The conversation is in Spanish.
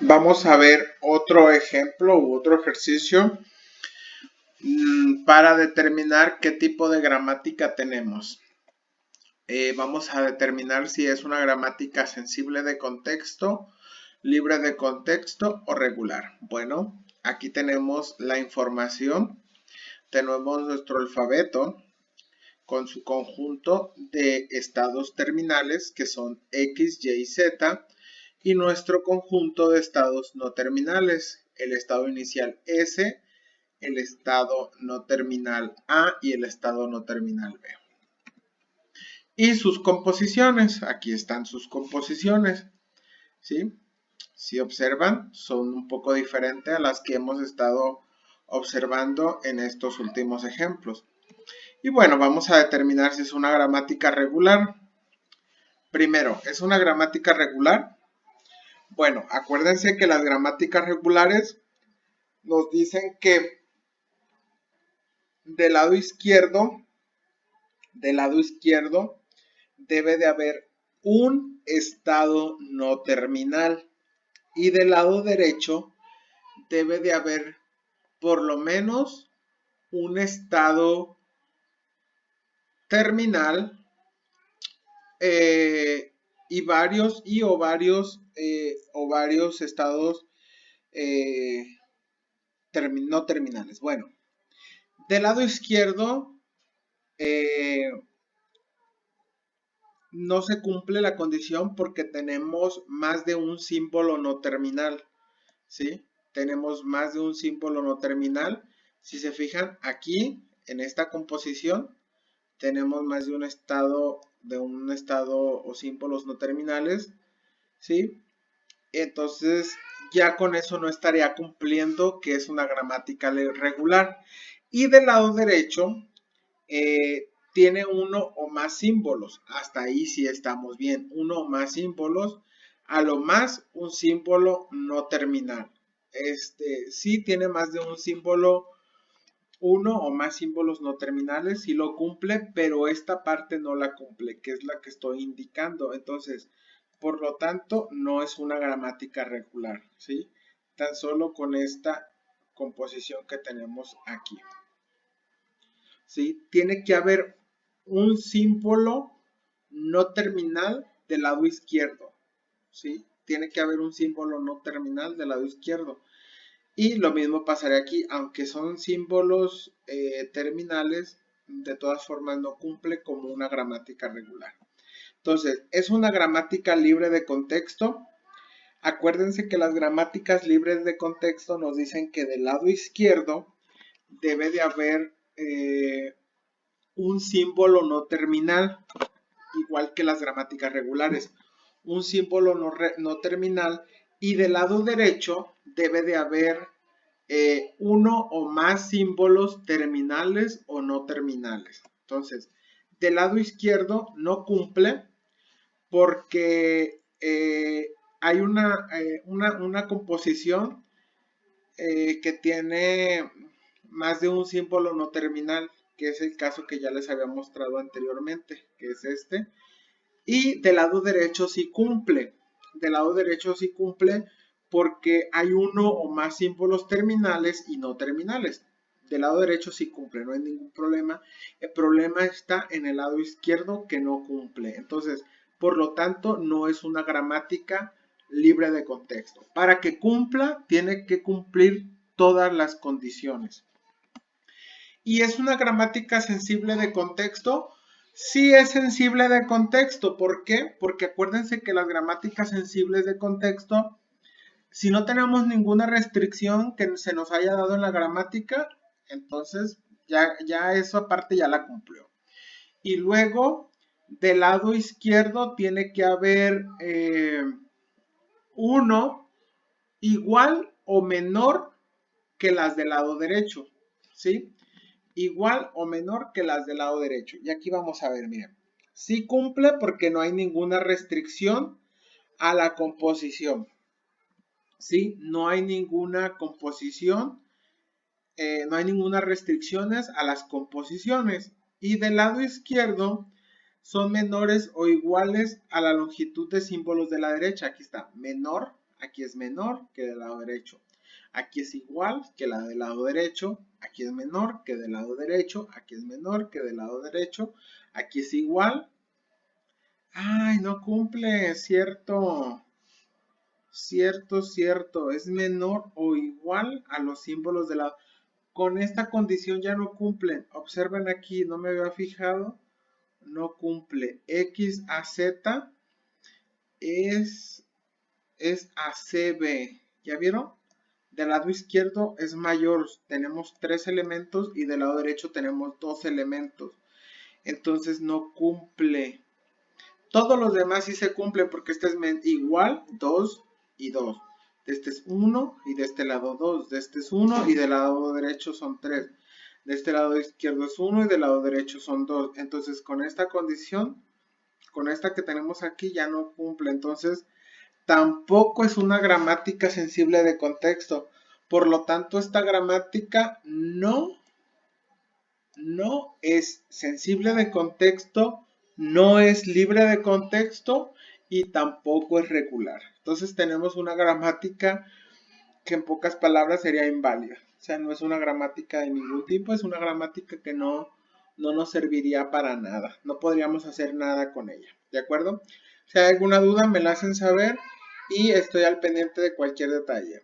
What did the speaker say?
Vamos a ver otro ejemplo u otro ejercicio para determinar qué tipo de gramática tenemos. Vamos a determinar si es una gramática sensible de contexto, libre de contexto o regular. Bueno, aquí tenemos la información. Tenemos nuestro alfabeto con su conjunto de estados terminales que son X, Y y Z, y nuestro conjunto de estados no terminales, el estado inicial S, el estado no terminal A y el estado no terminal B. Y sus composiciones, aquí están sus composiciones, ¿sí? Si observan, son un poco diferentes a las que hemos estado observando en estos últimos ejemplos. Y bueno, vamos a determinar si es una gramática regular. Primero, ¿es una gramática regular? Bueno, acuérdense que las gramáticas regulares nos dicen que del lado izquierdo debe de haber un estado no terminal y del lado derecho debe de haber por lo menos un estado terminal y varios estados no terminales. Bueno, del lado izquierdo no se cumple la condición porque tenemos más de un símbolo no terminal, ¿sí? Tenemos más de un símbolo no terminal. Si se fijan aquí en esta composición tenemos más de un estado o símbolos no terminales, ¿sí? Entonces ya con eso no estaría cumpliendo que es una gramática regular. Y del lado derecho tiene uno o más símbolos. Hasta ahí sí estamos bien. Uno o más símbolos. A lo más un símbolo no terminal. Sí tiene más de un símbolo, uno o más símbolos no terminales, sí lo cumple, pero esta parte no la cumple, que es la que estoy indicando. Entonces, por lo tanto, no es una gramática regular, ¿sí? Tan solo con esta composición que tenemos aquí. ¿Sí? Tiene que haber un símbolo no terminal del lado izquierdo, ¿sí? Tiene que haber un símbolo no terminal del lado izquierdo. Y lo mismo pasaría aquí, aunque son símbolos terminales, de todas formas no cumple como una gramática regular. Entonces, es una gramática libre de contexto. Acuérdense que las gramáticas libres de contexto nos dicen que del lado izquierdo debe de haber un símbolo no terminal, igual que las gramáticas regulares. Un símbolo no terminal y del lado derecho debe de haber uno o más símbolos terminales o no terminales. Entonces, del lado izquierdo no cumple porque hay una composición que tiene más de un símbolo no terminal, que es el caso que ya les había mostrado anteriormente, que es este. Y del lado derecho sí cumple. Del lado derecho sí cumple porque hay uno o más símbolos terminales y no terminales. Del lado derecho sí cumple, no hay ningún problema. El problema está en el lado izquierdo que no cumple. Entonces, por lo tanto, no es una gramática libre de contexto. Para que cumpla, tiene que cumplir todas las condiciones. ¿Y es una gramática sensible de contexto? Sí es sensible de contexto. ¿Por qué? Porque acuérdense que las gramáticas sensibles de contexto, si no tenemos ninguna restricción que se nos haya dado en la gramática, entonces ya eso aparte ya la cumplió. Y luego, del lado izquierdo tiene que haber uno igual o menor que las del lado derecho, ¿sí? Igual o menor que las del lado derecho. Y aquí vamos a ver, miren. Sí cumple porque no hay ninguna restricción a la composición. ¿Sí? No hay ninguna composición, no hay ninguna restricciones a las composiciones. Y del lado izquierdo son menores o iguales a la longitud de símbolos de la derecha. Aquí está, menor, aquí es menor que del lado derecho. Aquí es igual que la del lado derecho, aquí es menor que del lado derecho, aquí es menor que del lado derecho, aquí es igual. Ay, no cumple, cierto, cierto, es menor o igual a los símbolos de la... Con esta condición ya no cumplen. Observen aquí, no me había fijado, no cumple. X a Z es a CB. ¿Ya vieron? Del lado izquierdo es mayor, tenemos 3 elementos y del lado derecho tenemos 2 elementos. Entonces no cumple. Todos los demás sí se cumplen porque este es igual, 2 y 2. De este es 1 y de este lado 2. De este es 1 y del lado derecho son 3. De este lado izquierdo es 1 y del lado derecho son 2. Entonces con esta condición, con esta que tenemos aquí ya no cumple. Entonces tampoco es una gramática sensible de contexto. Por lo tanto, esta gramática no es sensible de contexto, no es libre de contexto y tampoco es regular. Entonces tenemos una gramática que en pocas palabras sería inválida. O sea, no es una gramática de ningún tipo, es una gramática que no nos serviría para nada. No podríamos hacer nada con ella. ¿De acuerdo? Si hay alguna duda, me la hacen saber y estoy al pendiente de cualquier detalle.